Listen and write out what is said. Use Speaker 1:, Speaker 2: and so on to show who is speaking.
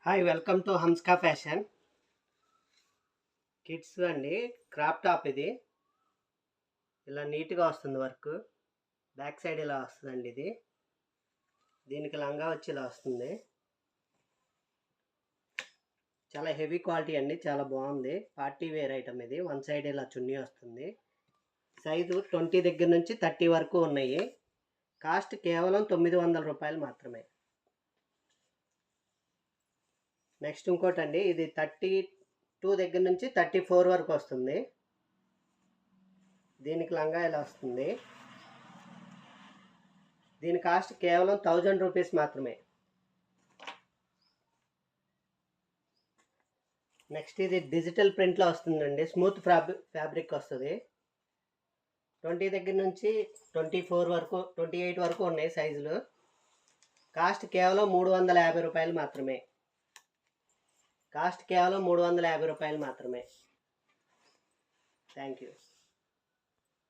Speaker 1: Hi, welcome to Hamska fashion. Kids అండి, crop top ఇది. ఇలా నీట్గా వస్తుంది వర్క్. బ్యాక్ సైడ్ ఇలా వస్తుందండి ఇది. దీనికి లంగా వచ్చి ఇలా వస్తుంది. చాలా హెవీ క్వాలిటీ అండి, చాలా బాగుంది. పార్టీ వేర్ ఐటమ్ ఇది. వన్ సైడ్ ఇలా చున్నీ వస్తుంది. సైజు 20 దగ్గర నుంచి 30 వరకు ఉన్నాయి. కాస్ట్ కేవలం 900 రూపాయలు మాత్రమే. నెక్స్ట్ ఇంకోటండి, ఇది 32 దగ్గర నుంచి 34 వరకు వస్తుంది. దీనికి లంగా ఇలా వస్తుంది. దీని కాస్ట్ కేవలం 1000 రూపీస్ మాత్రమే. నెక్స్ట్ ఇది డిజిటల్ ప్రింట్లో వస్తుందండి. స్మూత్ ఫ్యాబ్రిక్ వస్తుంది. 20 దగ్గర నుంచి 24 వరకు 28 వరకు ఉన్నాయి సైజులు. కాస్ట్ కేవలం 350 రూపాయలు మాత్రమే. కాస్ట్ కేవలం 350 రూపాయలు మాత్రమే. Thank you.